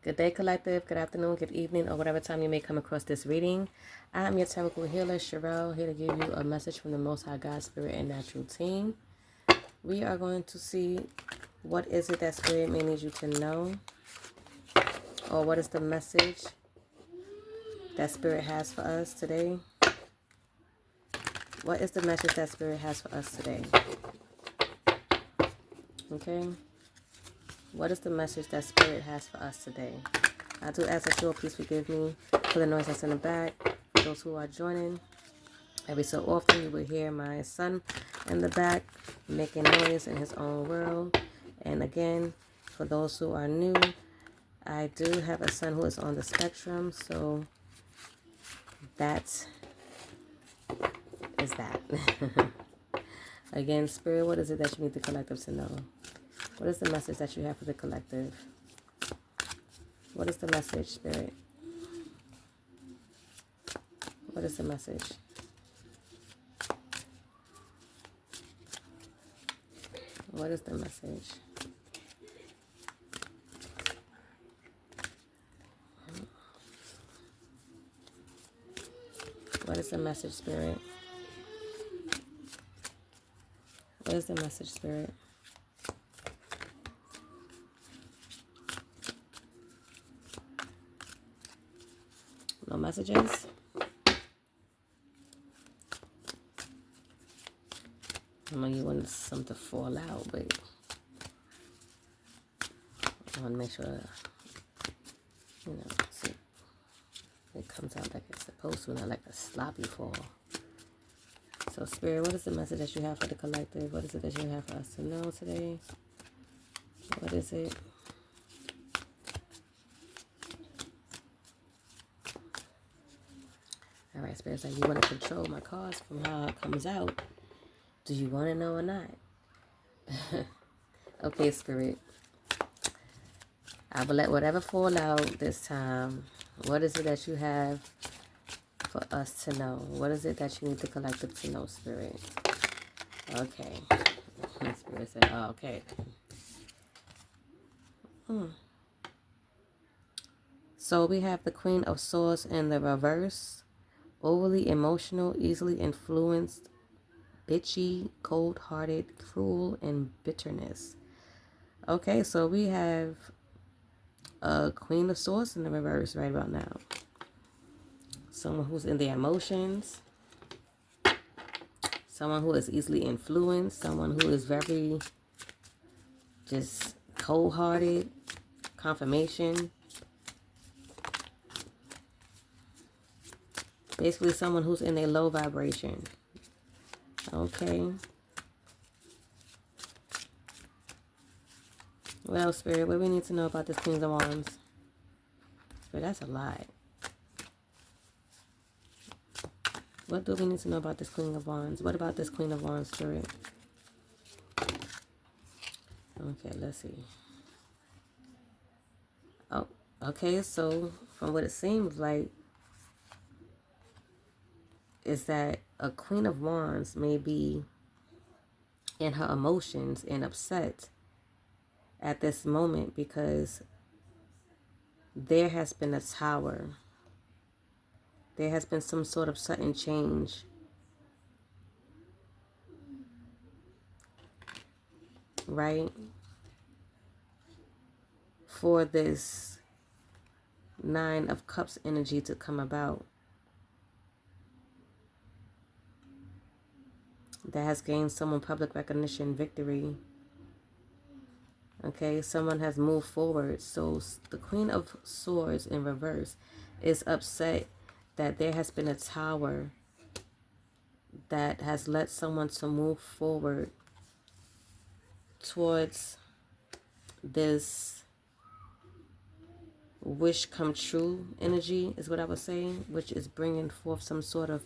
Good day, collective. Good afternoon, good evening, or whatever time you may come across this reading. I'm your Tarot healer, Sherelle, here to give you a message from the Most High God, Spirit, and Natural Team. We are going to see what is it that Spirit may need you to know, or what is the message that Spirit has for us today. What is the message that Spirit has for us today? Okay? What is the message that Spirit has for us today? I do ask that you will please forgive me for the noise that's in the back. Those who are joining, every so often you will hear my son in the back making noise in his own world. And again, for those who are new, I do have a son who is on the spectrum, so that is that. Again, Spirit, what is it that you need the collective to know? What is the message that you have for the collective? What is the message, Spirit? What is the message? What is the message? What is the message, Spirit? What is the message, Spirit? No messages? I know you want something to fall out, but I want to make sure, see, it comes out like it's supposed to, not like a sloppy fall. So, Spirit, what is the message that you have for the collective? What is it that you have for us to know today? What is it? All right, Spirit's like, you want to control my cards from how it comes out. Do you want to know or not? Okay, Spirit. I will let whatever fall out this time. What is it that you have for us to know? What is it that you need the collective to know, Spirit? Okay. Spirit said, oh, okay. So we have the Queen of Swords in the reverse. Overly emotional, easily influenced, bitchy, cold-hearted, cruel, and bitterness. Okay, so we have a Queen of Swords in the reverse right about now. Someone who's in their emotions. Someone who is easily influenced. Someone who is very just cold-hearted. Confirmation. Basically someone who's in a low vibration. Okay. Well, Spirit, what do we need to know about this Queen of Wands? Spirit, that's a lot. What do we need to know about this Queen of Wands? What about this Queen of Wands, Spirit? Okay, let's see. Oh, okay, so from what it seems like is that a Queen of Wands may be in her emotions and upset at this moment because there has been a tower. There has been some sort of sudden change. Right? For this Nine of Cups energy to come about. That has gained someone public recognition, victory. Okay, someone has moved forward. So the Queen of Swords in reverse is upset that there has been a tower that has led someone to move forward towards this wish come true energy is what I was saying, which is bringing forth some sort of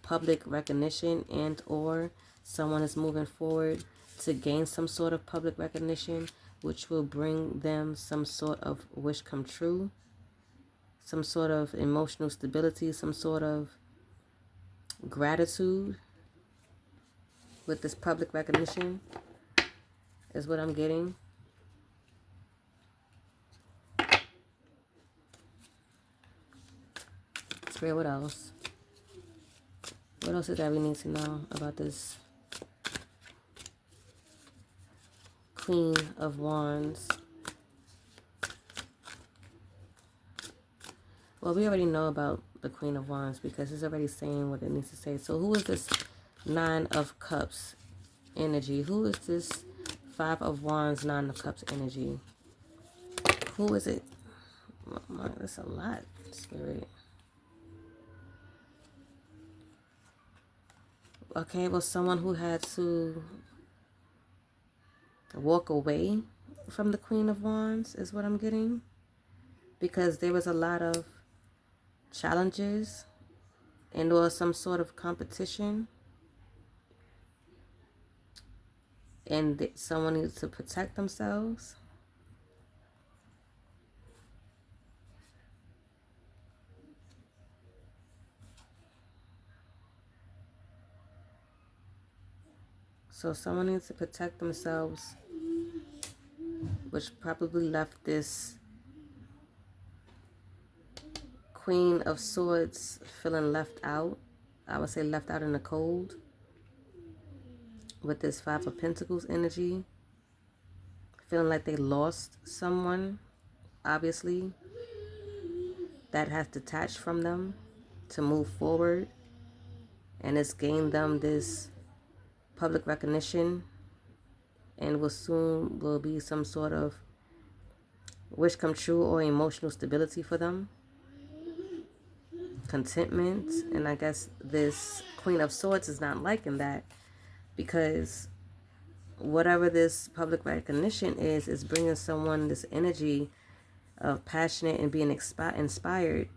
public recognition, and or someone is moving forward to gain some sort of public recognition, which will bring them some sort of wish come true, some sort of emotional stability, some sort of gratitude with this public recognition is what I'm getting. Spirit, what else? What else is that we need to know about this Queen of Wands? Well, we already know about the Queen of Wands because it's already saying what it needs to say. So who is this Nine of Cups energy? Who is this Five of Wands, Nine of Cups energy? Who is it? Oh my, that's a lot, Spirit. Okay, well, someone who had to walk away from the Queen of Wands is what I'm getting. Because there was a lot of challenges and or some sort of competition. And someone needs to protect themselves. So someone needs to protect themselves, which probably left this Queen of Swords feeling left out. I would say left out in the cold with this Five of Pentacles energy. Feeling like they lost someone, obviously, that has detached from them to move forward. And it's gained them this public recognition and will be some sort of wish come true or emotional stability for them. Contentment. And I guess this Queen of Swords is not liking that because whatever this public recognition is bringing someone this energy of passionate and being inspired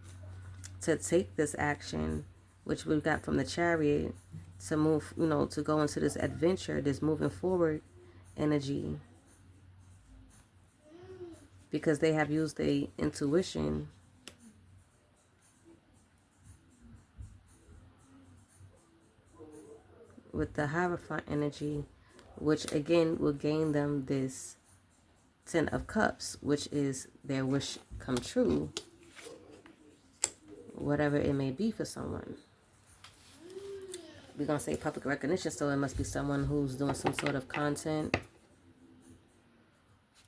to take this action, which we got from the Chariot, to move, to go into this adventure, this moving forward energy, because they have used their intuition with the Hierophant energy, which again will gain them this Ten of Cups, which is their wish come true, whatever it may be for someone. We're going to say public recognition, so it must be someone who's doing some sort of content,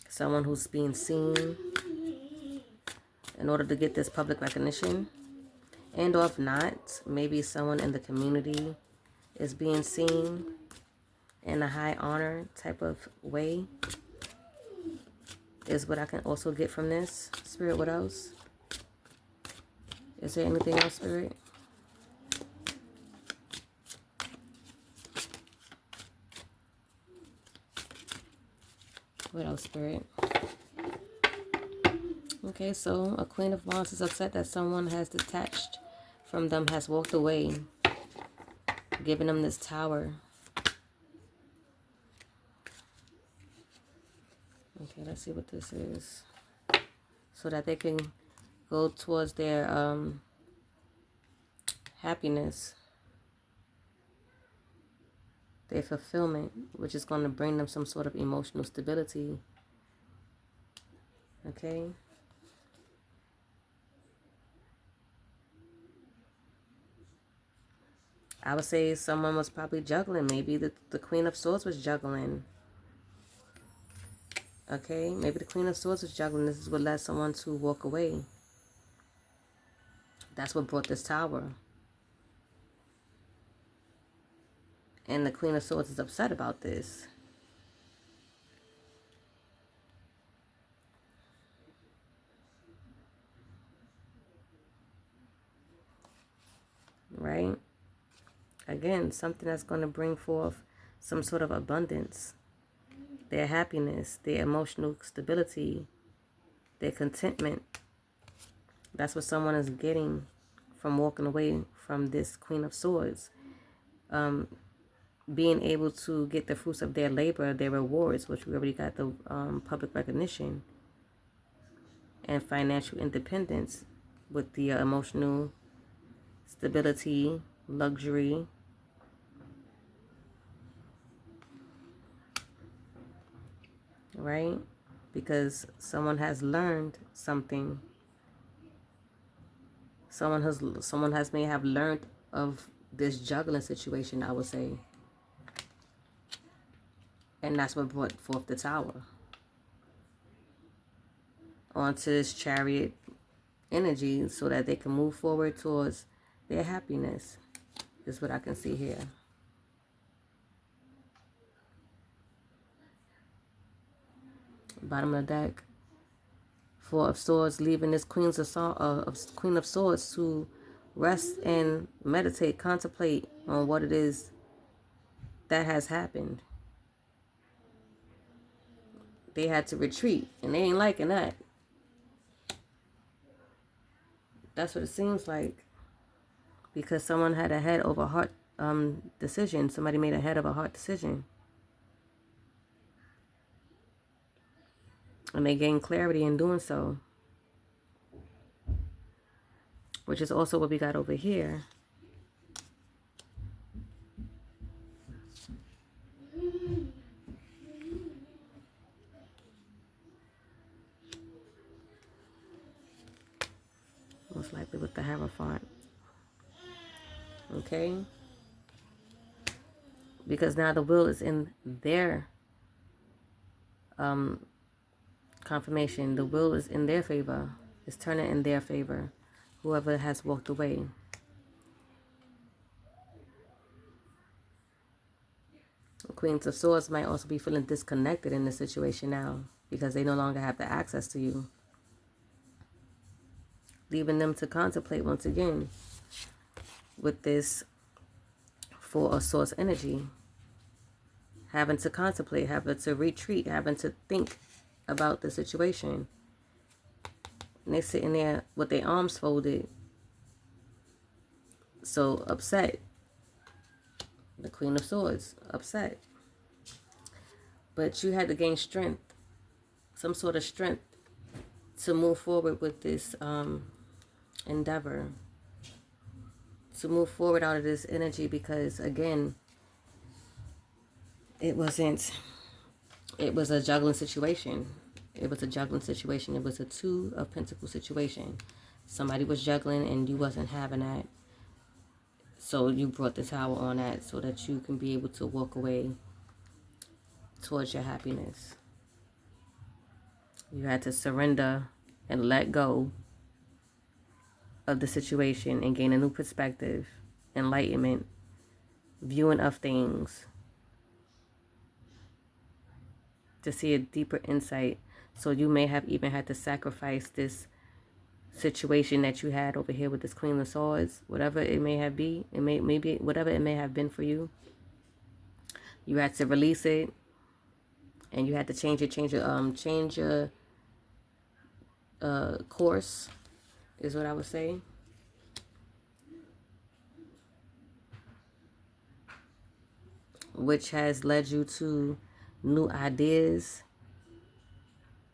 someone who's being seen in order to get this public recognition. And or if not, maybe someone in the community is being seen in a high honor type of way, is what I can also get from this. Spirit, what else? Is there anything else, Spirit? What else, Spirit? Okay, so a Queen of Wands is upset that someone has detached from them, has walked away, giving them this Tower. Okay, let's see what this is. So that they can go towards their happiness, their fulfillment, which is going to bring them some sort of emotional stability. Okay. I would say someone was probably juggling. Maybe the Queen of Swords was juggling. Okay, maybe the Queen of Swords was juggling. This is what led someone to walk away. That's what brought this Tower. And the Queen of Swords is upset about this. Right? Again, something that's going to bring forth some sort of abundance. Their happiness, their emotional stability, their contentment. That's what someone is getting from walking away from this Queen of Swords. Being able to get the fruits of their labor, their rewards, which we already got the public recognition, and financial independence with the emotional stability, luxury. Right? Because someone has learned something. Someone may have learned of this juggling situation, I would say. And that's what brought forth the Tower. Onto this Chariot energy so that they can move forward towards their happiness, is what I can see here. Bottom of the deck. Four of Swords, leaving this Queen of Swords to rest and meditate, contemplate on what it is that has happened. They had to retreat, and they ain't liking that. That's what it seems like. Because someone had a head over heart decision. Somebody made a head of a heart decision. And they gained clarity in doing so. Which is also what we got over here. Most likely with the Hierophant. Okay? Because now the will is in their confirmation. The will is in their favor. It's turning in their favor. Whoever has walked away. Queens of Swords might also be feeling disconnected in this situation now because they no longer have the access to you. Leaving them to contemplate once again with this Four of Swords energy. Having to contemplate, having to retreat, having to think about the situation. And they're sitting there with their arms folded. So upset. The Queen of Swords, upset. But you had to gain strength, some sort of strength to move forward with this endeavor. To move forward out of this energy because, again, it was a juggling situation. It was a juggling situation. It was a Two of Pentacles situation. Somebody was juggling and you wasn't having that. So you brought the Tower on that so that you can be able to walk away towards your happiness. You had to surrender and let go of the situation and gain a new perspective, enlightenment, viewing of things, to see a deeper insight. So you may have even had to sacrifice this situation that you had over here with this Queen of Swords, whatever it may have been, maybe whatever it may have been for you. You had to release it, and you had to change your course, is what I would say. Which has led you to new ideas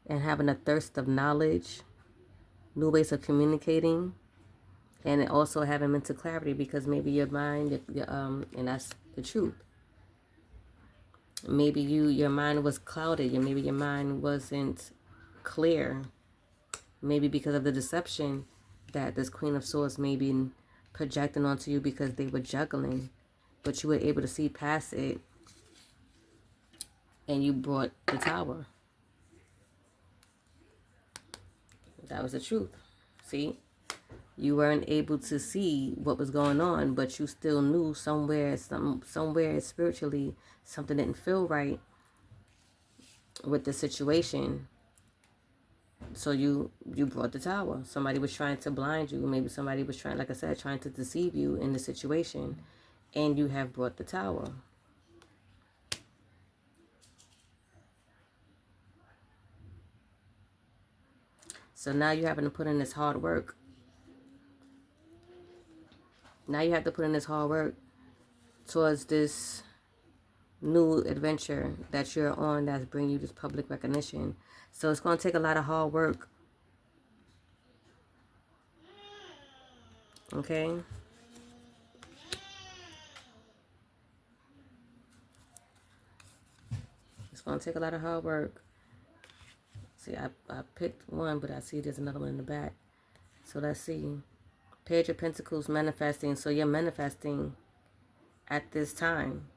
and having a thirst of knowledge, new ways of communicating, and also having mental clarity because maybe your mind, and that's the truth. Maybe your mind was clouded, maybe your mind wasn't clear, maybe because of the deception that this Queen of Swords may be projecting onto you because they were juggling, but you were able to see past it, and you brought the Tower. That was the truth. See? You weren't able to see what was going on, but you still knew somewhere spiritually something didn't feel right with the situation. So you brought the Tower. Somebody was trying to blind you. Maybe somebody was trying, like I said, trying to deceive you in the situation. And you have brought the Tower. So now you're having to put in this hard work. Now you have to put in this hard work towards this new adventure that you're on that's bringing you this public recognition. So it's going to take a lot of hard work. Okay? It's going to take a lot of hard work. See, I picked one, but I see there's another one in the back. So let's see. Page of Pentacles manifesting. So you're manifesting at this time.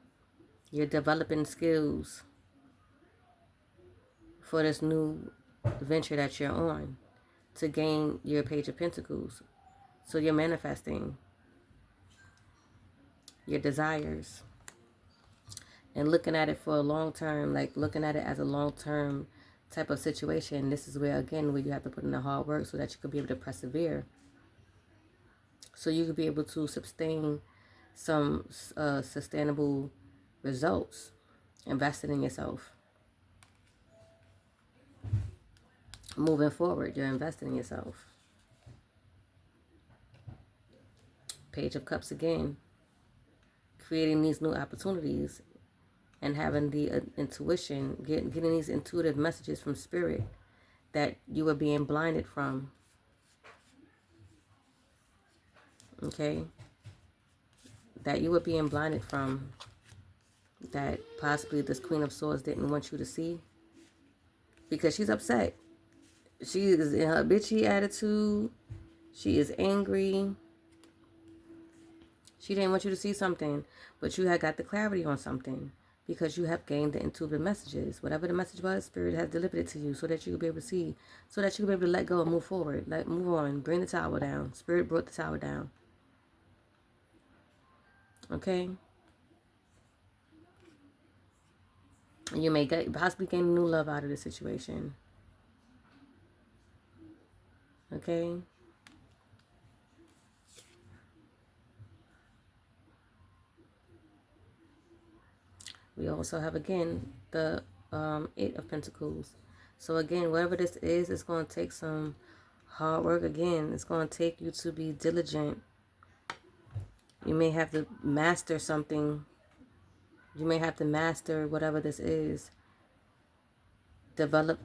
You're developing skills for this new venture that you're on to gain your Page of Pentacles. So you're manifesting your desires and looking at it for a long term, like looking at it as a long term type of situation. This is where, again, where you have to put in the hard work so that you can be able to persevere. So you could be able to sustain some sustainable results. Invested in yourself. Moving forward, you're investing in yourself. Page of Cups again. Creating these new opportunities and having the intuition, getting these intuitive messages from Spirit that you were being blinded from. Okay? That you were being blinded from, that possibly this Queen of Swords didn't want you to see, because she's upset. She is in her bitchy attitude. She is angry. She didn't want you to see something, but you had got the clarity on something because you have gained the intuitive messages. Whatever the message was, Spirit has delivered it to you so that you could be able to see, so that you could be able to let go and move forward, move on, bring the tower down. Spirit brought the tower down. Okay? You may possibly gain new love out of this situation. Okay? We also have, again, the Eight of Pentacles. So, again, whatever this is, it's going to take some hard work. Again, it's going to take you to be diligent. You may have to master something. You may have to master whatever this is. Develop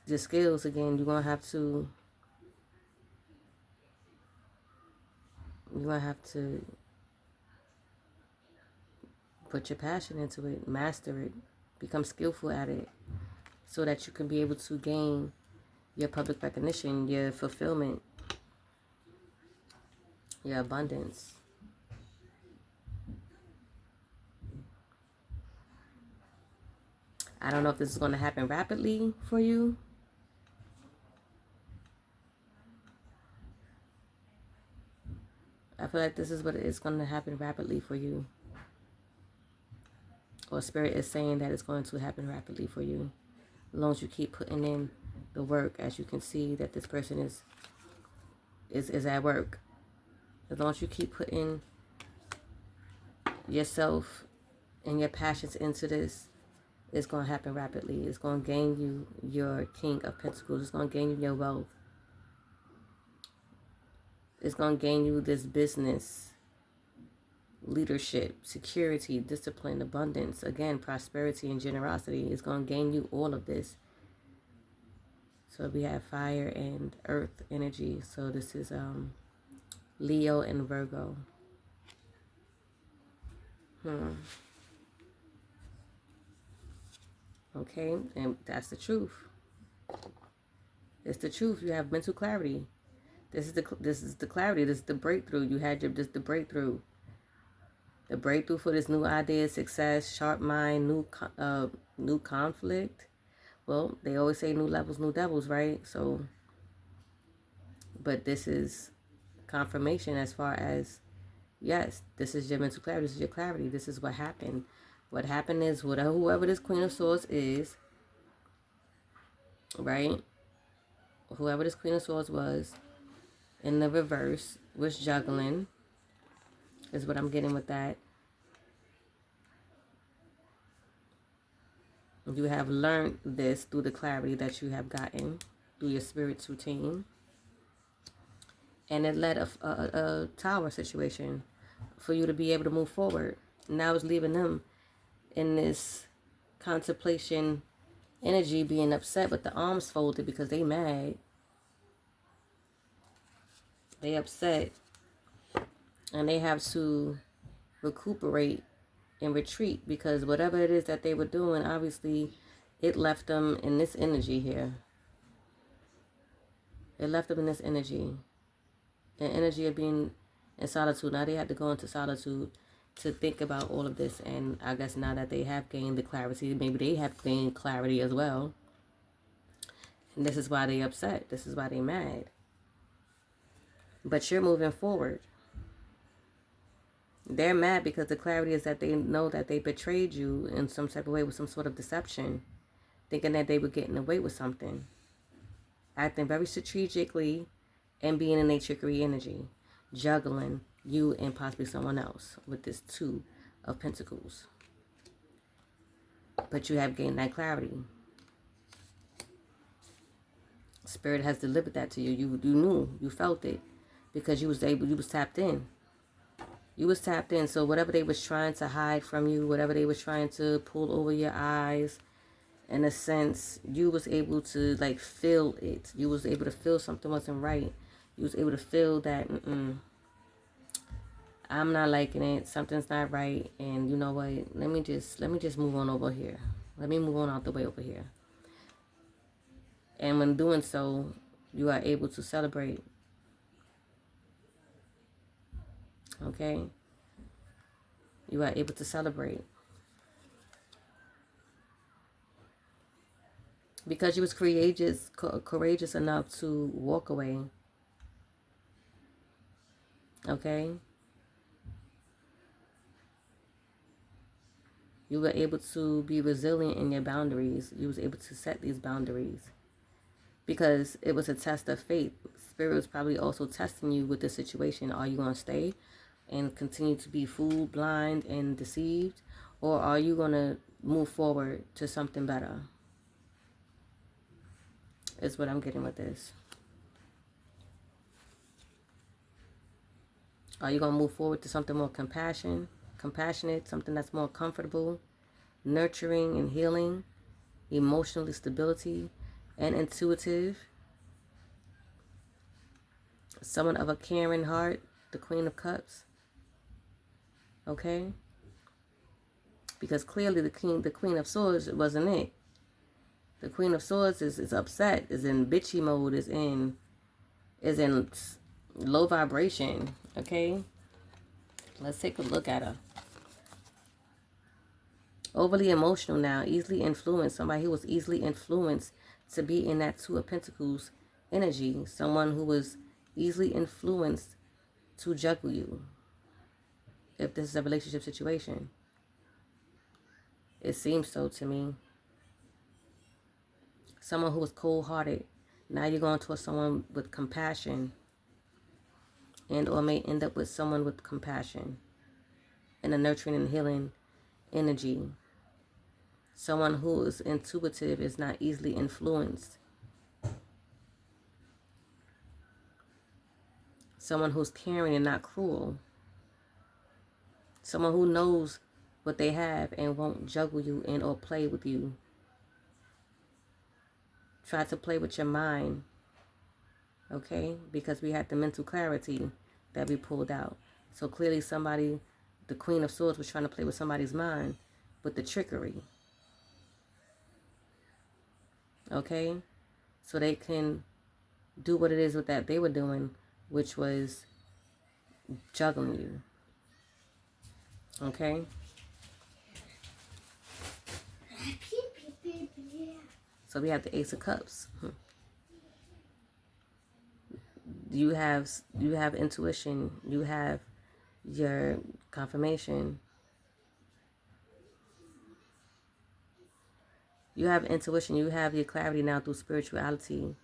the skills again. You're going to have to put your passion into it, master it, become skillful at it, so that you can be able to gain your public recognition, your fulfillment, your abundance. I don't know if this is going to happen rapidly for you. I feel like this is what is going to happen rapidly for you. Or Spirit is saying that it's going to happen rapidly for you. As long as you keep putting in the work, as you can see that this person is at work. As long as you keep putting yourself and your passions into this, it's going to happen rapidly. It's going to gain you your King of Pentacles. It's going to gain you your wealth. It's going to gain you this business, leadership, security, discipline, abundance, again, prosperity and generosity. It's going to gain you all of this. So we have fire and earth energy. So this is Leo and Virgo. Okay, and that's the truth. It's the truth. You have mental clarity. This is the clarity. This is the breakthrough. You had the breakthrough. The breakthrough for this new idea, success, sharp mind, new conflict. Well, they always say new levels, new devils, right? So, but this is confirmation as far as, yes, this is your mental clarity. This is your clarity. This is what happened. What happened is whoever this Queen of Swords is, right? Whoever this Queen of Swords was, in the reverse, was juggling, is what I'm getting with that. You have learned this through the clarity that you have gotten through your spirit's routine. And it led a tower situation for you to be able to move forward. Now it's leaving them in this contemplation energy, being upset with the arms folded because they mad. They upset. And they have to recuperate and retreat because whatever it is that they were doing, obviously, it left them in this energy here. It left them in this energy. an energy of being in solitude. Now they had to go into solitude to think about all of this. And I guess now that they have gained the clarity, maybe they have gained clarity as well. And this is why they upset. This is why they mad. But you're moving forward. They're mad because the clarity is that they know that they betrayed you in some type of way with some sort of deception, thinking that they were getting away with something, acting very strategically and being in a trickery energy, juggling you and possibly someone else with this Two of Pentacles. But you have gained that clarity. Spirit has delivered that to you. You knew, you felt it, because you was tapped in. You was tapped in. So whatever they was trying to hide from you, whatever they was trying to pull over your eyes, in a sense, you was able to like feel it. You was able to feel something wasn't right. You was able to feel that I'm not liking it. Something's not right. And you know what? Let me just move on over here. Let me move on out the way over here. And when doing so, you are able to celebrate. Okay? You are able to celebrate. Because you was courageous enough to walk away. Okay? You were able to be resilient in your boundaries. You was able to set these boundaries. Because it was a test of faith. Spirit was probably also testing you with the situation. Are you going to stay and continue to be fooled, blind, and deceived? Or are you going to move forward to something better? Is what I'm getting with this. Are you going to move forward to something more compassionate, something that's more comfortable, nurturing and healing, emotionally stability, and intuitive? Someone of a caring heart, the Queen of Cups. Okay? Because clearly the Queen of Swords wasn't it. The Queen of Swords is upset, is in bitchy mode, is in low vibration. Okay? Let's take a look at her. Overly emotional now, easily influenced. Somebody who was easily influenced to be in that Two of Pentacles energy. Someone who was easily influenced to juggle you. If this is a relationship situation. It seems so to me. Someone who was cold-hearted. Now you're going towards someone with compassion. And or may end up with someone with compassion. And a nurturing and healing energy. Someone who is intuitive, is not easily influenced. Someone who's caring and not cruel. Someone who knows what they have and won't juggle you and or play with you. Try to play with your mind. Okay? Because we had the mental clarity that we pulled out. So clearly somebody, the Queen of Swords, was trying to play with somebody's mind with the trickery. Okay? So they can do what it is with that they were doing, which was juggling you. Okay? So we have the Ace of Cups. You have intuition. You have your confirmation. You have intuition. You have your clarity now through spirituality.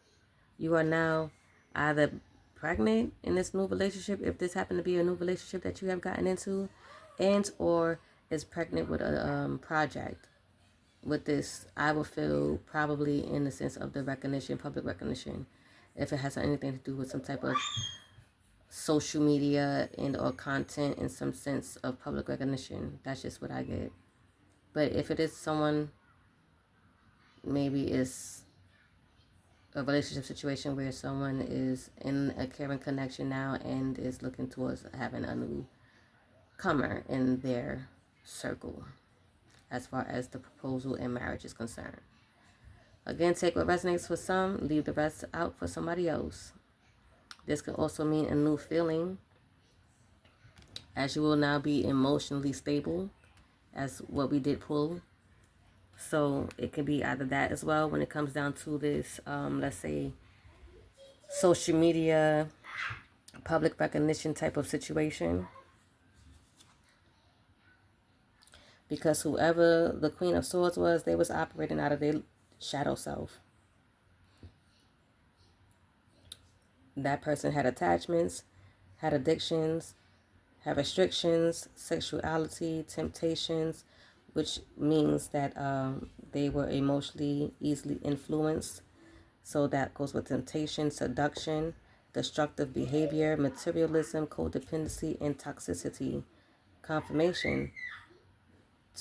You are now either pregnant in this new relationship, if this happened to be a new relationship that you have gotten into, and or is pregnant with a project. With this, I will feel probably in the sense of the recognition, public recognition, if it has anything to do with some type of social media and or content in some sense of public recognition. That's just what I get. But if it is someone, maybe it's a relationship situation where someone is in a caring connection now and is looking towards having a new comer in their circle as far as the proposal and marriage is concerned. Again, take what resonates for some, leave the rest out for somebody else. This could also mean a new feeling, as you will now be emotionally stable, as what we did pull. So it can be either that as well when it comes down to this, let's say, social media, public recognition type of situation. Because whoever the Queen of Swords was, they was operating out of their shadow self. That person had attachments, had addictions, had restrictions, sexuality, temptations, which means that they were emotionally easily influenced. So that goes with temptation, seduction, destructive behavior, materialism, codependency, and toxicity. Confirmation.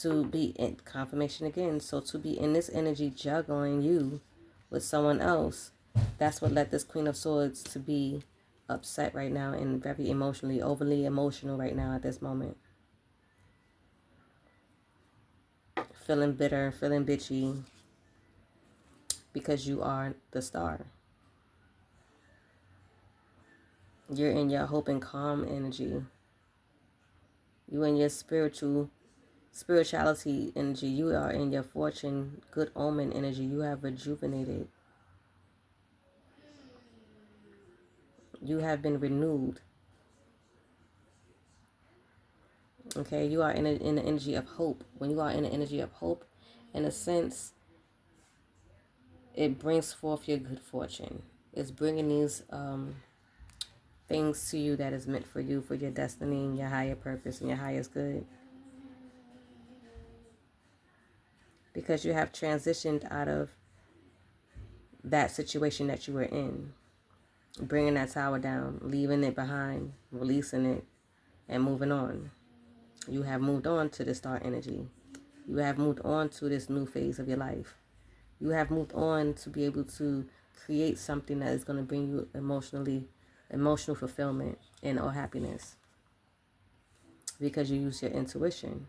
To be in confirmation again. So to be in this energy juggling you with someone else, that's what led this Queen of Swords to be upset right now and very emotionally, overly emotional right now at this moment. Feeling bitter, feeling bitchy, because you are the star. You're in your hope and calm energy. You in your spirituality energy. You are in your fortune, good omen energy. You have rejuvenated. You have been renewed. Okay, you are in the energy of hope. When you are in the energy of hope, in a sense, it brings forth your good fortune. It's bringing these things to you that is meant for you, for your destiny and your higher purpose and your highest good. Because you have transitioned out of that situation that you were in. Bringing that tower down, leaving it behind, releasing it, and moving on. You have moved on to the star energy. You have moved on to this new phase of your life. You have moved on to be able to create something that is going to bring you emotional fulfillment and or happiness. Because you use your intuition.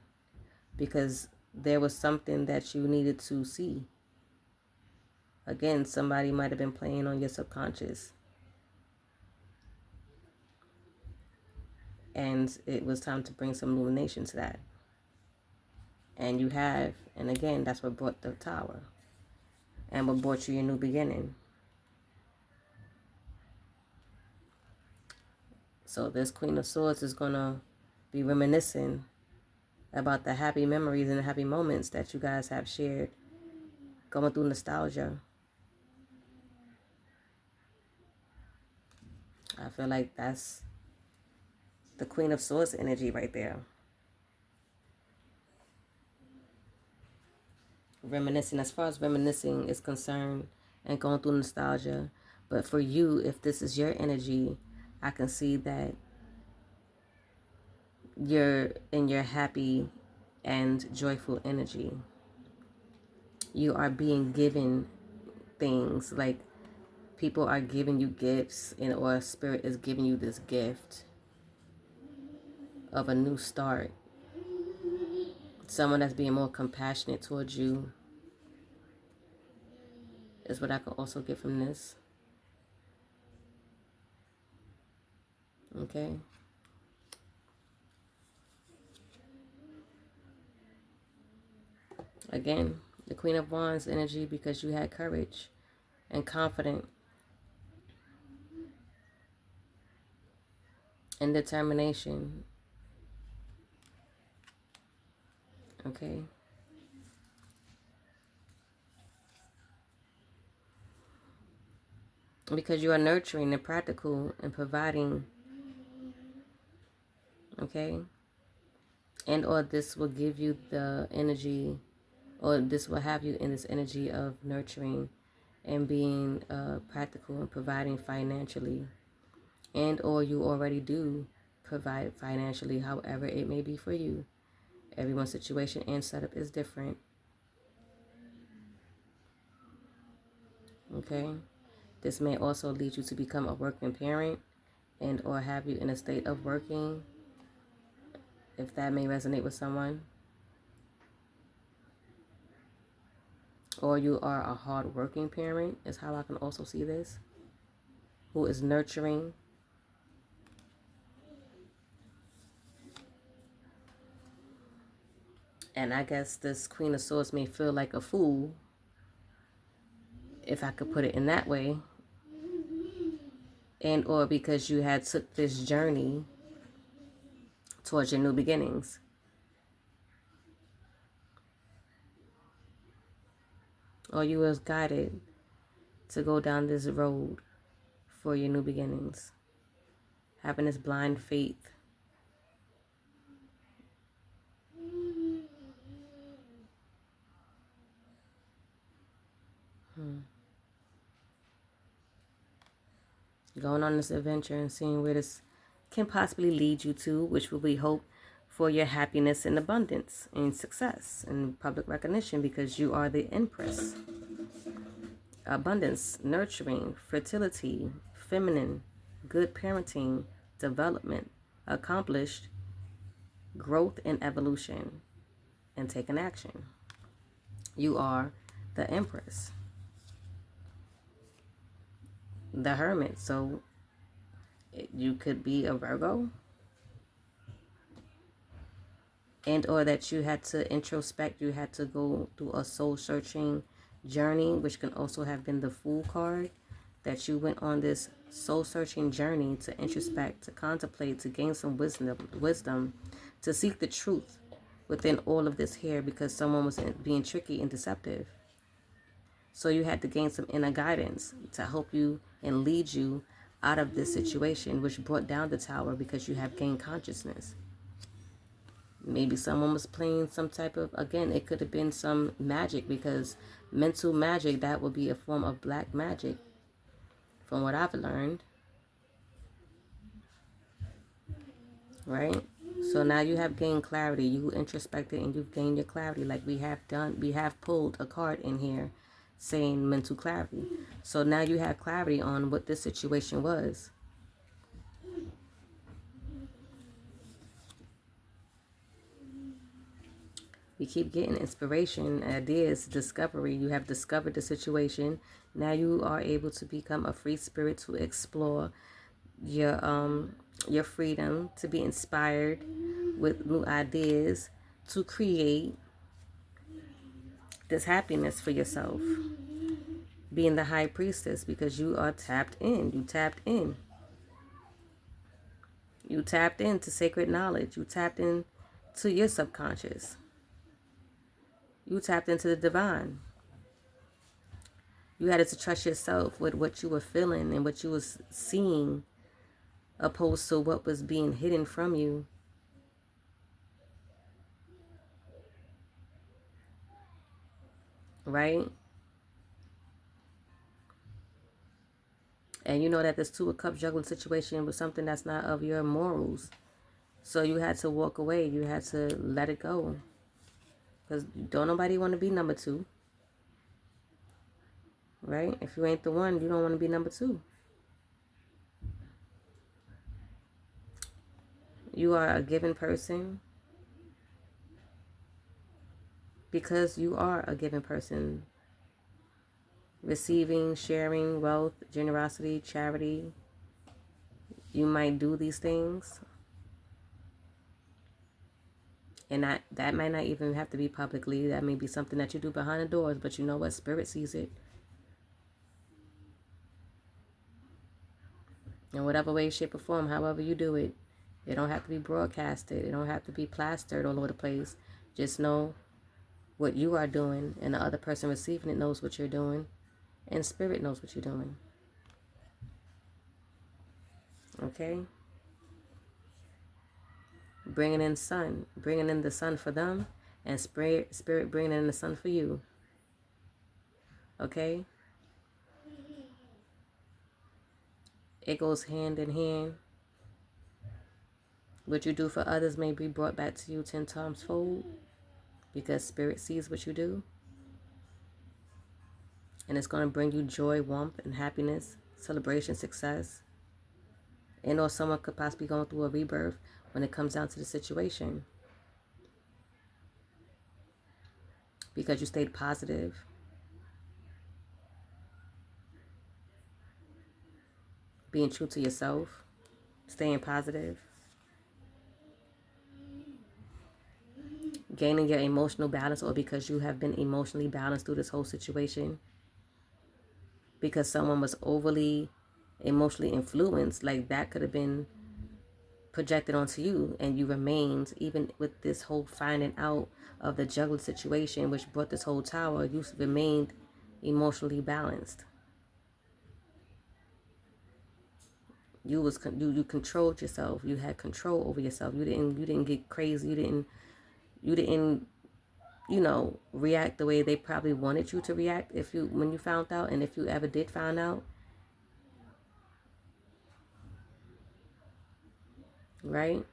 Because there was something that you needed to see. Again, somebody might have been playing on your subconscious. And it was time to bring some illumination to that. And you have, and again, that's what brought the tower. And what brought you your new beginning. So this Queen of Swords is going to be reminiscing about the happy memories and the happy moments that you guys have shared. Going through nostalgia. I feel like that's the Queen of Swords energy right there. Reminiscing, as far as reminiscing is concerned and going through nostalgia. But for you, if this is your energy, I can see that you're in your happy and joyful energy. You are being given things, like people are giving you gifts, and or spirit is giving you this gift of a new start. Someone that's being more compassionate towards you is what I can also get from this. Okay. Again, the Queen of Wands energy, because you had courage and confidence and determination. Okay. Because you are nurturing and practical and providing. Okay. And or this will give you the energy, or this will have you in this energy of nurturing and being practical and providing financially. And or you already do provide financially, however it may be for you. Everyone's situation and setup is different. Okay. This may also lead you to become a working parent and or have you in a state of working, if that may resonate with someone. Or you are a hard-working parent is how I can also see this, who is nurturing And I guess this Queen of Swords may feel like a fool, if I could put it in that way, and or because you had took this journey towards your new beginnings. Or you was guided to go down this road for your new beginnings. Having this blind faith. Going on this adventure and seeing where this can possibly lead you to, which will be hope for your happiness and abundance and success and public recognition, because you are the Empress. Abundance, nurturing, fertility, feminine, good parenting, development, accomplished, growth and evolution, and taking action. You are the Empress. The Hermit. So you could be a Virgo, and or that you had to introspect, you had to go through a soul searching journey, which can also have been the Fool card, that you went on this soul searching journey to introspect, to contemplate, to gain some wisdom, to seek the truth within all of this here, because someone was being tricky and deceptive. So you had to gain some inner guidance to help you and lead you out of this situation, which brought down the tower because you have gained consciousness. Maybe someone was playing some type of, again, it could have been some magic, because mental magic, that would be a form of black magic, from what I've learned. Right? So now you have gained clarity. You introspected and you've gained your clarity, like we have done. We have pulled a card in here saying mental clarity. So now you have clarity on what this situation was. We keep getting inspiration, ideas, discovery. You have discovered the situation. Now you are able to become a free spirit to explore your freedom, to be inspired with new ideas, to create this happiness for yourself. Being the high priestess, because you are tapped in. You tapped in. You tapped into sacred knowledge. You tapped in to your subconscious. You tapped into the divine. You had to trust yourself with what you were feeling and what you was seeing, opposed to what was being hidden from you. Right? And you know that this Two of Cups juggling situation was something that's not of your morals. So you had to walk away. You had to let it go. Because don't nobody want to be number two. Right? If you ain't the one, you don't want to be number two. You are a given person because you are a given person. Receiving, sharing, wealth, generosity, charity. You might do these things. And that might not even have to be publicly. That may be something that you do behind the doors. But you know what? Spirit sees it. In whatever way, shape, or form, however you do it. It don't have to be broadcasted. It don't have to be plastered all over the place. Just know what you are doing, and the other person receiving it knows what you're doing, and spirit knows what you're doing. Okay? Bringing in sun, bringing in the sun for them, and spirit bringing in the sun for you. Okay? It goes hand in hand. What you do for others may be brought back to you 10 times fold, because spirit sees what you do. And it's going to bring you joy, warmth, and happiness, celebration, success. And or someone could possibly go through a rebirth when it comes down to the situation. Because you stayed positive. Being true to yourself. Staying positive. gaining your emotional balance, or because you have been emotionally balanced through this whole situation, because someone was overly emotionally influenced, like that could have been projected onto you, and you remained, even with this whole finding out of the juggler situation, which brought this whole tower, you remained emotionally balanced. You controlled yourself. You had control over yourself. You didn't get crazy. You didn't react the way they probably wanted you to react when you found out, and if you ever did find out, right?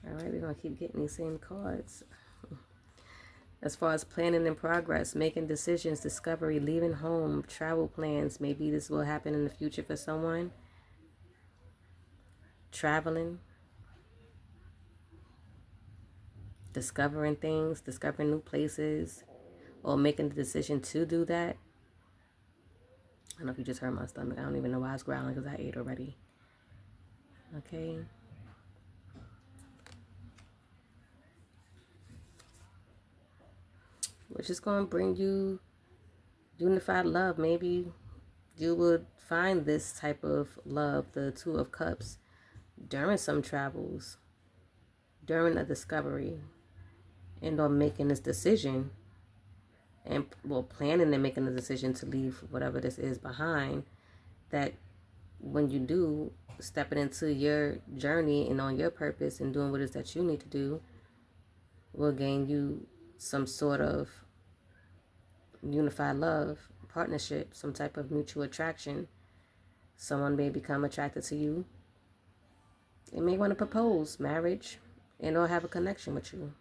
All right, we're gonna keep getting these same cards. As far as planning in progress, making decisions, discovery, leaving home, travel plans. Maybe this will happen in the future for someone. Traveling, discovering things, discovering new places, or making the decision to do that. I don't know if you just heard my stomach. I don't even know why it's growling, because I ate already. Okay. Which is going to bring you unified love. Maybe you would find this type of love, the Two of Cups, during some travels, during a discovery, and on making this decision, and planning and making the decision to leave whatever this is behind. That when you do, stepping into your journey and on your purpose and doing what it is that you need to do, will gain you some sort of unified love, partnership, some type of mutual attraction. Someone may become attracted to you and may want to propose marriage and or have a connection with you.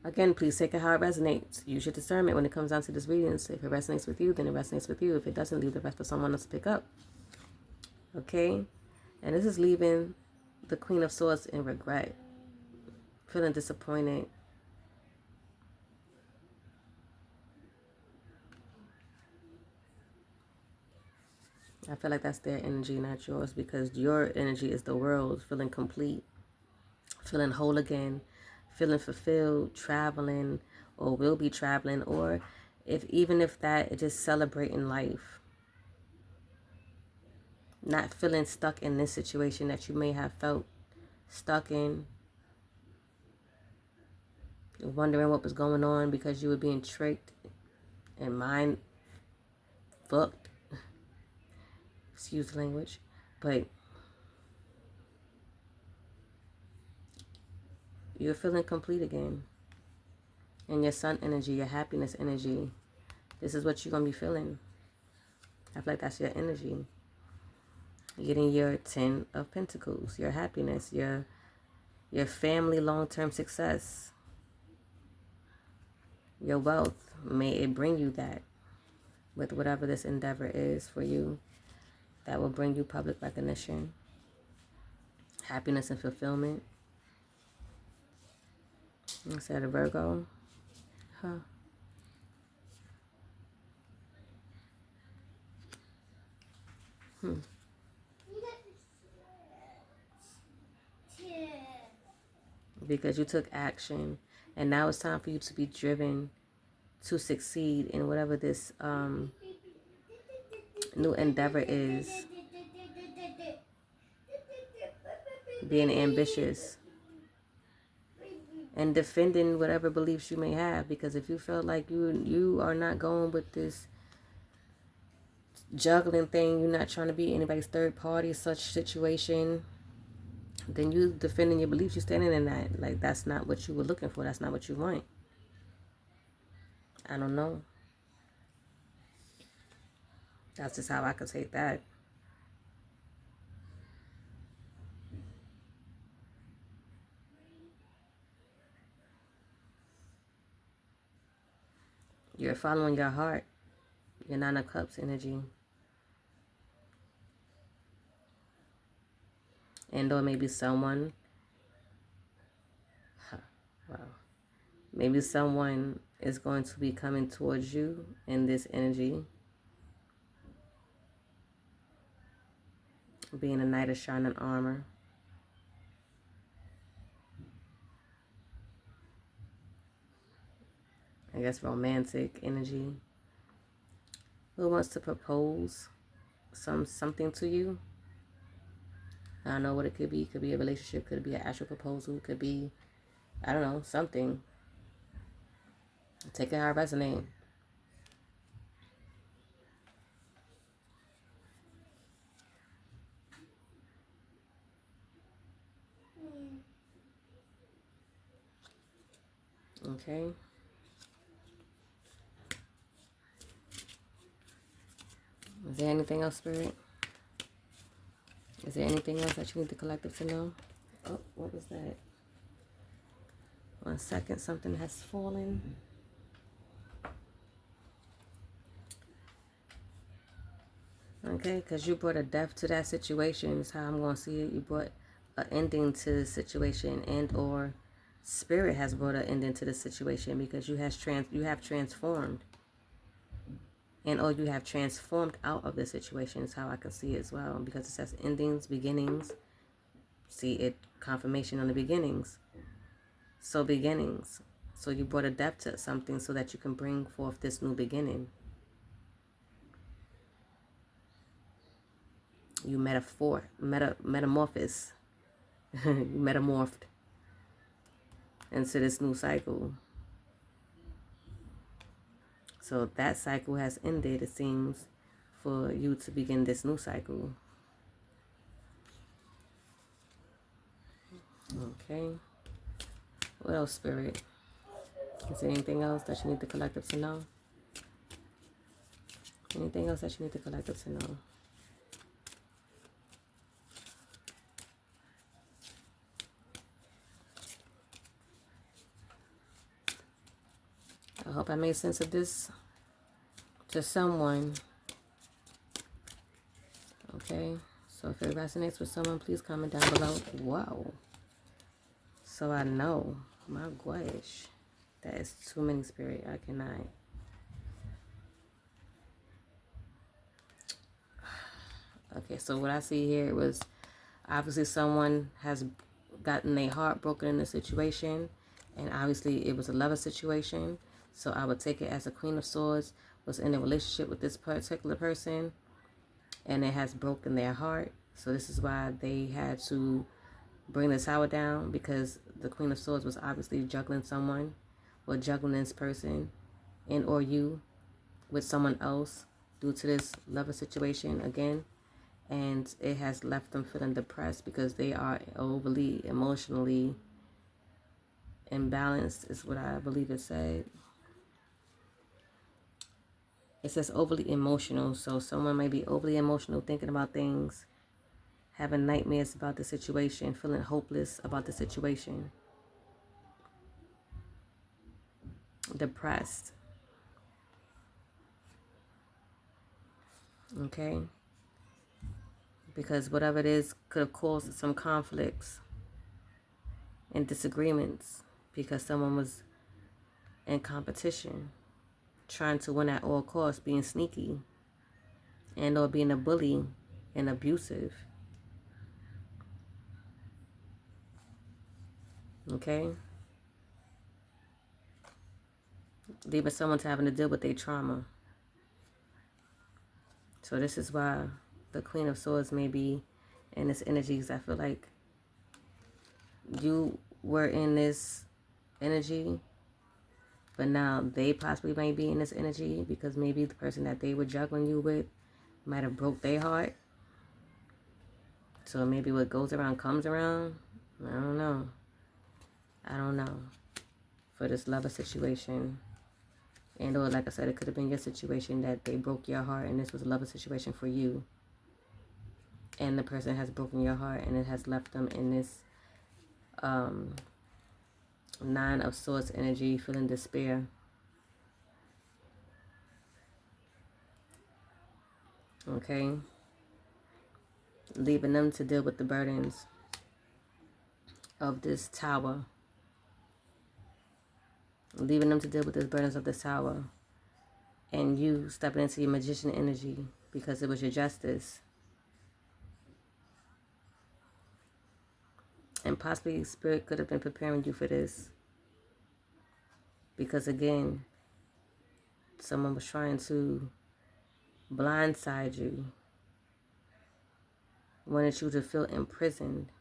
Again, please take it how it resonates. Use your discernment when it comes down to this reading. So if it resonates with you, then it resonates with you. If it doesn't, leave the rest for someone else to pick up. Okay? And this is leaving the Queen of Swords in regret, feeling disappointed. I feel like that's their energy, not yours, because your energy is the world, feeling complete, feeling whole again, feeling fulfilled, traveling, or will be traveling, or even if that, it's just celebrating life. Not feeling stuck in this situation that you may have felt stuck in, wondering what was going on because you were being tricked and mind fucked. Excuse the language. But you're feeling complete again. And your sun energy, your happiness energy, this is what you're going to be feeling. I feel like that's your energy. You're getting your 10 of Pentacles, your happiness, your family long-term success, your wealth. May it bring you that with whatever this endeavor is for you. That will bring you public recognition, happiness and fulfillment. Instead of Virgo. Huh. Because you took action, and now it's time for you to be driven to succeed in whatever this new endeavor is. Being ambitious and defending whatever beliefs you may have, because if you feel like you are not going with this juggling thing, you're not trying to be anybody's third party, such situation, then you defending your beliefs, you're standing in that. Like, that's not what you were looking for. That's not what you want. I don't know. That's just how I could take that. You're following your heart. Your Nine of Cups energy. And or maybe someone Maybe someone is going to be coming towards you in this energy. Being a knight of shining armor. I guess romantic energy. Who wants to propose something to you? I don't know what it could be. It could be a relationship. Could be an actual proposal. Could be, I don't know, something. Take it how it resonates. Okay. Is there anything else, Spirit? Is there anything else that you need the collective to know? Oh, what was that? 1 second, something has fallen. Okay, because you brought a death to that situation is how I'm going to see it. You brought an ending to the situation, and or Spirit has brought an ending to the situation because you have transformed. And or you have transformed out of the situation is how I can see it as well. Because it says endings, beginnings. See it, confirmation on the beginnings. So beginnings. So you brought a depth to something so that you can bring forth this new beginning. You metamorphosed. You metamorphed into this new cycle. So that cycle has ended, it seems, for you to begin this new cycle. Okay. What else, Spirit? Is there anything else that you need the collective to know? Anything else that you need the collective to know? I hope I made sense of this to someone. Okay. So if it resonates with someone, please comment down below. Wow. So I know. My gosh. That is too many, Spirit. I cannot. Okay, so what I see here was obviously someone has gotten their heart broken in the situation. And obviously it was a lover situation. So I would take it as a Queen of Swords was in a relationship with this particular person. And it has broken their heart. So this is why they had to bring the tower down. Because the Queen of Swords was obviously juggling someone. Or juggling this person. And or you with someone else. Due to this lover situation again. And it has left them feeling depressed because they are overly emotionally imbalanced, is what I believe it said. It says overly emotional, so someone may be overly emotional, thinking about things, having nightmares about the situation, feeling hopeless about the situation, depressed. Okay? Because whatever it is could have caused some conflicts and disagreements because someone was in competition, trying to win at all costs, being sneaky, and or being a bully and abusive. Okay? Leaving someone to having to deal with their trauma. So this is why the Queen of Swords may be in this energy, because I feel like you were in this energy, but now they possibly may be in this energy because maybe the person that they were juggling you with might have broke their heart. So maybe what goes around comes around. I don't know. I don't know. For this lover situation. And or like I said, it could have been your situation that they broke your heart and this was a lover situation for you. And the person has broken your heart and it has left them in this Nine of Swords energy, feeling despair. Okay? Leaving them to deal with the burdens of this tower. leaving them to deal with the burdens of this tower, and you stepping into your magician energy because it was your justice. And possibly Spirit could have been preparing you for this. Because again, someone was trying to blindside you. Wanted you to feel imprisoned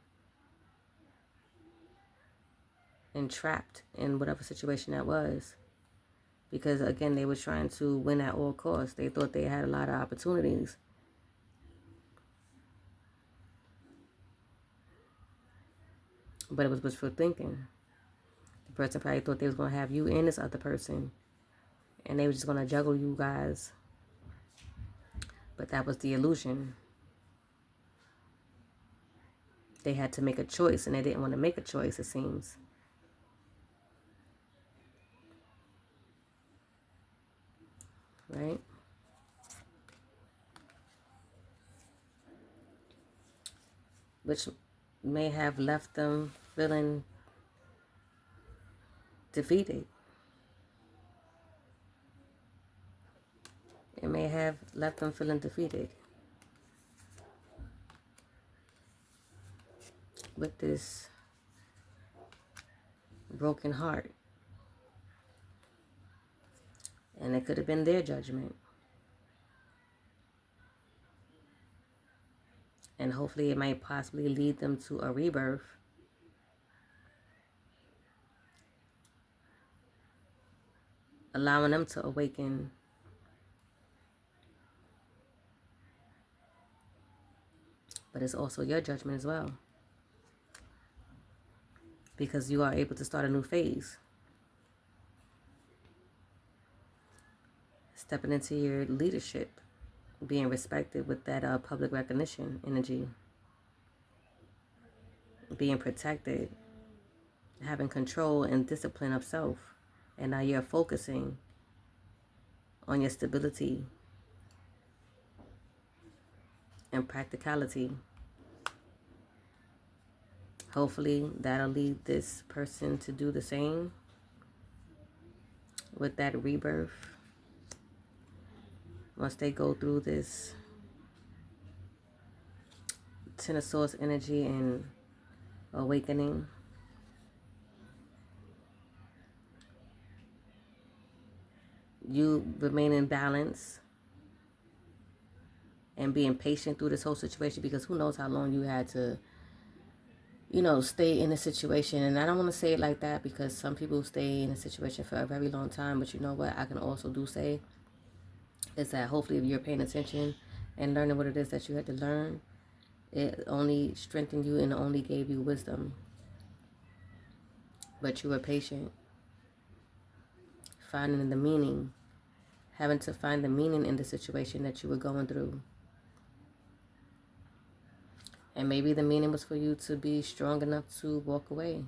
and trapped in whatever situation that was. Because again, they were trying to win at all costs. They thought they had a lot of opportunities. But it was wishful thinking. The person probably thought they was going to have you and this other person. And they were just going to juggle you guys. But that was the illusion. They had to make a choice, and they didn't want to make a choice, it seems. Right? Which may have left them feeling defeated. It may have left them feeling defeated with this broken heart. And it could have been their judgment. And hopefully it might possibly lead them to a rebirth. Allowing them to awaken. But it's also your judgment as well. Because you are able to start a new phase. Stepping into your leadership. Being respected with that public recognition energy. Being protected. Having control and discipline of self. And now you're focusing on your stability and practicality. Hopefully that'll lead this person to do the same with that rebirth. Once they go through this Ten of Swords energy and awakening. You remain in balance and being patient through this whole situation, because who knows how long you had to, stay in a situation. And I don't want to say it like that, because some people stay in a situation for a very long time. But you know what I can also say is that hopefully if you're paying attention and learning what it is that you had to learn, it only strengthened you and only gave you wisdom. But you were patient, finding the meaning, having to find the meaning in the situation that you were going through. And maybe the meaning was for you to be strong enough to walk away.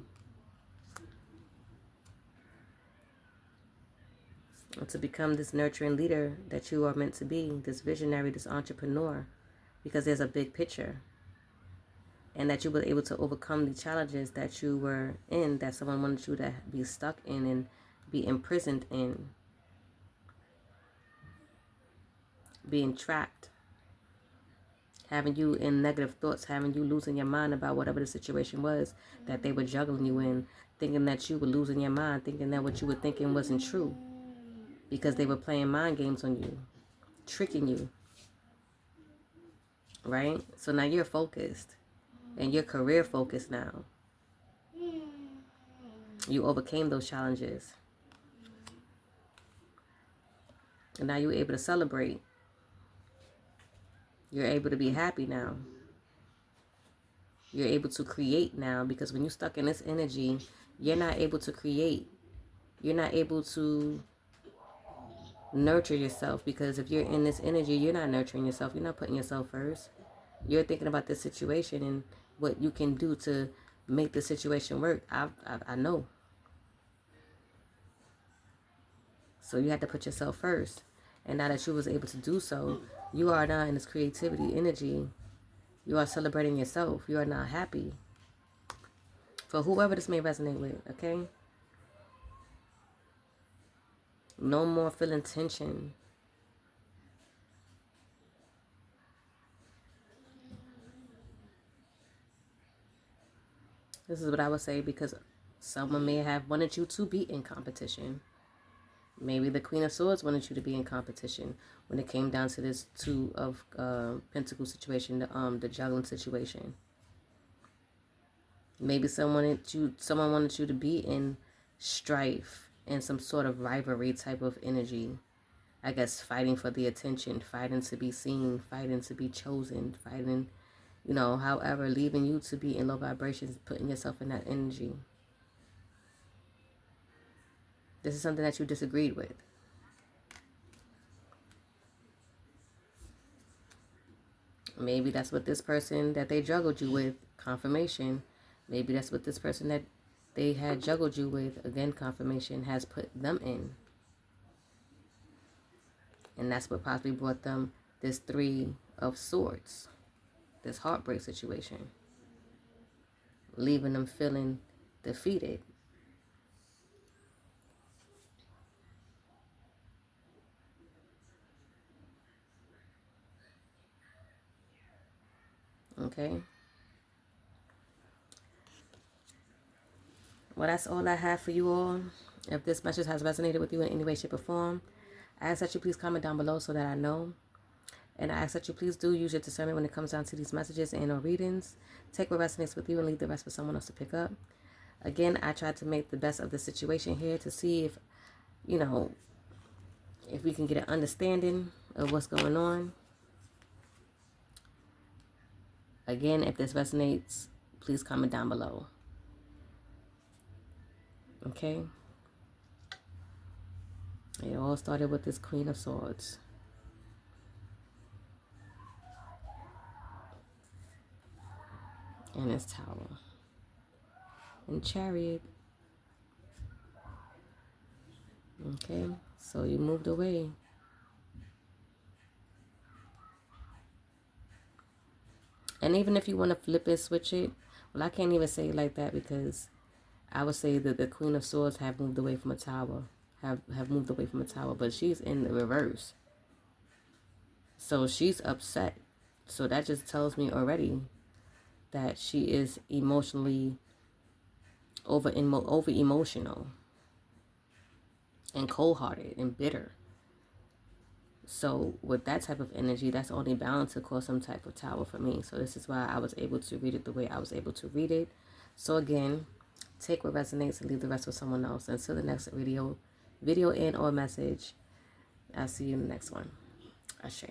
And to become this nurturing leader that you are meant to be, this visionary, this entrepreneur, because there's a big picture. And that you were able to overcome the challenges that you were in, that someone wanted you to be stuck in and be imprisoned in. Being trapped. Having you in negative thoughts, having you losing your mind about whatever the situation was that they were juggling you in, thinking that you were losing your mind, thinking that what you were thinking wasn't true, because they were playing mind games on you, tricking you, right? So now you're focused, and you're career focused now. You overcame those challenges, and now you're able to celebrate. You're able to be happy now. You're able to create now, because when you're stuck in this energy, you're not able to create. You're not able to nurture yourself, because if you're in this energy, you're not nurturing yourself. You're not putting yourself first. You're thinking about this situation and what you can do to make the situation work. I know. So you had to put yourself first. And now that you was able to do so, you are now in this creativity energy. You are celebrating yourself. You are now happy. For whoever this may resonate with, okay? No more feeling tension. This is what I would say, because someone may have wanted you to be in competition. Maybe the Queen of Swords wanted you to be in competition when it came down to this Two of Pentacles situation, the juggling situation. Maybe someone wanted you to be in strife and some sort of rivalry type of energy. I guess fighting for the attention, fighting to be seen, fighting to be chosen, fighting, however, leaving you to be in low vibrations, putting yourself in that energy. This is something that you disagreed with. Maybe that's what this person that they juggled you with, confirmation. Maybe that's what this person that they had juggled you with, again, confirmation, has put them in. And that's what possibly brought them this Three of Swords, this heartbreak situation, leaving them feeling defeated. Okay? Well, that's all I have for you all. If this message has resonated with you in any way, shape, or form, I ask that you please comment down below so that I know. And I ask that you please do use your discernment when it comes down to these messages and or readings. Take what resonates with you and leave the rest for someone else to pick up. Again, I tried to make the best of the situation here to see if, if we can get an understanding of what's going on. Again, if this resonates, please comment down below. Okay? It all started with this Queen of Swords. And this Tower. And Chariot. Okay? So you moved away. And even if you want to flip it, switch it, well, I can't even say it like that, because I would say that the Queen of Swords have moved away from a tower. Have moved away from a tower, but she's in the reverse. So she's upset. So that just tells me already that she is emotionally over emotional and cold-hearted and bitter. So with that type of energy, that's only bound to cause some type of tower for me. So this is why I was able to read it the way I was able to read it. So again, take what resonates and leave the rest with someone else. Until the next video and or message, I'll see you in the next one. Ashe.